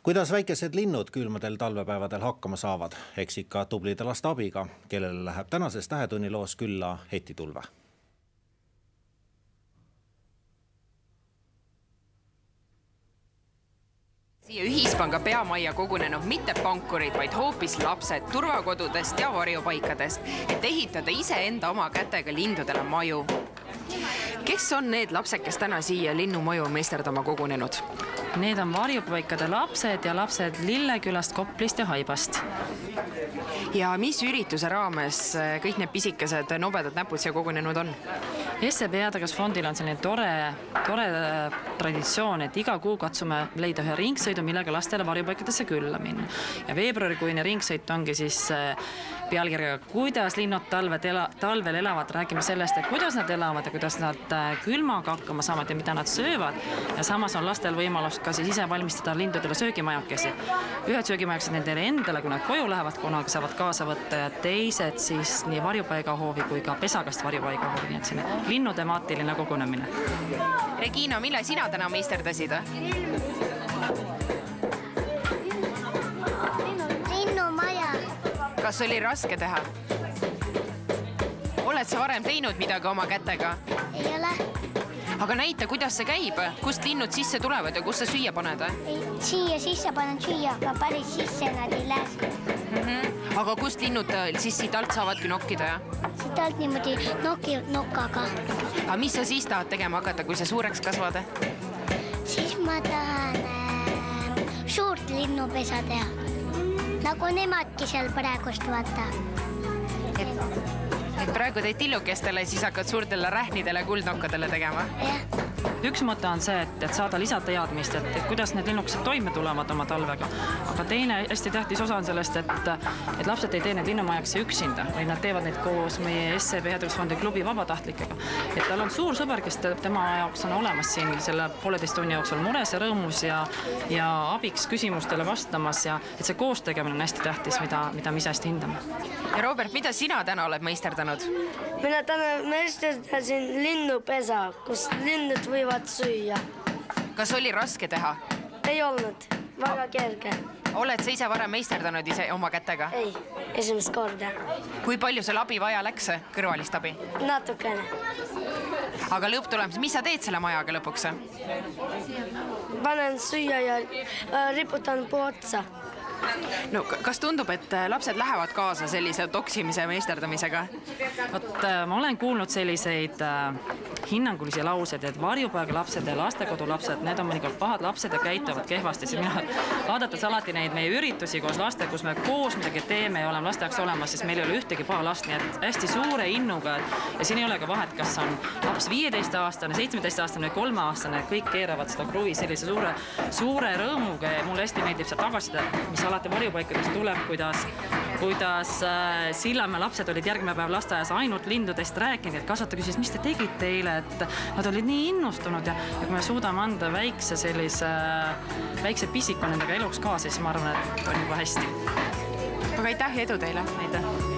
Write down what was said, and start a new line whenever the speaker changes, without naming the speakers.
Kuidas väikesed linnud külmadel talvepäevadel hakkama saavad? Eks ikka tublide laste abiga, kellele läheb tänases Tähetunniloos külla Heti Tulve.
Siia Ühispanga peamajja kogunenud mitte pankurid, vaid hoopis lapsed turvakodudest ja varjupaikadest, et ehitada iseenda oma kätega lindudele maju. Kes on need lapsed, kes täna siia linnumaju meisterdama kogunenud?
Need on varjupaikade lapsed ja lapsed Lillekülast, Koplist ja Haibast.
Ja mis ürituse raames kõik need pisikesed nobedad näpud siia kogunenud on?
SEB Heategevusfondil on selline tore traditsioon, et iga kuu katsume leida ühe ringsõidu, millega lastele varjupaikadesse külla minna. Ja veebruarikuine ringsõit ongi siis pealkirjaga, kuidas linnud talvel elavad. Räägime sellest, et kuidas nad elavad ja kuidas nad külmaga hakkama saavad ja mida nad söövad. Ja samas on lastel võimalus ka siis ise valmistada lindudele söögimajakesi. Ühed söögimajakesed nendele endale, kui nad koju lähevad, kunagi saavad kaasa võtta ja teised siis nii varjupaigahoovi kui ka pesakast varjupaigahoovi. Nii et selline linnutemaatiline kogunemine.
Regina, mille sina täna meisterdasid?
Linnumaja.
Kas oli raske teha? Oled sa varem teinud midagi oma kätega?
Ei ole.
Aga näita, kuidas see käib, kust linnud sisse tulevad ja kus sa süüa paned?
Siia sisse panen süüa, aga päris sisse nad ei lähe.
Aga kust linnud siis siit alt saavadki nokkida?
Siit alt niimoodi nokkaga.
Aga mis sa siis tahad tegema hakata, kui sa suureks kasvad?
Siis ma tahan suurt linnupesa teha. Nagu nemadki seal praegust vaata.
Et praegu teid tillukestele, siis hakkad suurtele rähnidele kuldnokkadele tegema?
Jah.
Üks mõte on see, et saada lisateadmist, et kuidas need linnukesed toime tulevad oma talvega. Aga teine hästi tähtis osa on sellest, et lapsed ei tee need linnumajaksi üksinda, vaid nad teevad neid koos meie SEB Heategevusfondi klubi vabatahtlikega. Et tal on suur sõber, kes tema jaoks on olemas siin selle 1,5 tunni jooksul mures ja rõõmus ja abiks küsimustele vastamas ja et see koostegemine on hästi tähtis, mida me ise hästi hindame.
Ja Robert, mida sina täna oled meisterdanud?
Mina täna meisterdasin linnupesa, kus linnud võivad süüa.
Kas oli raske teha?
Ei olnud, väga kerge.
Oled sa ise varem meisterdanud ise oma kätega?
Ei, esimest korda.
Kui palju sul abi vaja läks, kõrvalist abi?
Natukene.
Aga lõpptulemus, mis sa teed selle majaga lõpuks?
Panen süüa ja riputan puu otsa.
No, kas tundub, et lapsed lähevad kaasa sellise toksimise meisterdamisega?
Ma olen kuulnud selliseid hinnangulisi lauseid, et varjupaiga lapsed ja lastekodu lapsed, need on mõnikord pahad lapsed ja käituvad kehvasti. Vaadates alati neid meie üritusi koos laste, kus me koos midagi teeme ja oleme laste jaoks olemas, siis meil ei ole ühtegi paha last, nii et hästi suure innuga. Ja siin ei ole ka vahet, kas on laps 15-aastane, 17-aastane, 3-aastane, kõik keeravad seda kruvi sellise suure rõõmuga ja mulle hästi meeldib see tagasida, mis alati varjupaikadest tuleb, kuidas Sillamäe lapsed olid järgmine päev lasteajas ainult lindudest rääkinud, et kasvataja küsis, mis te tegite eile, et nad olid nii innustunud ja kui me suudame anda väikse pisiku nendega eluks kaasa, siis ma arvan, et on juba hästi.
Aga aitäh ja edu teile!
Aitäh!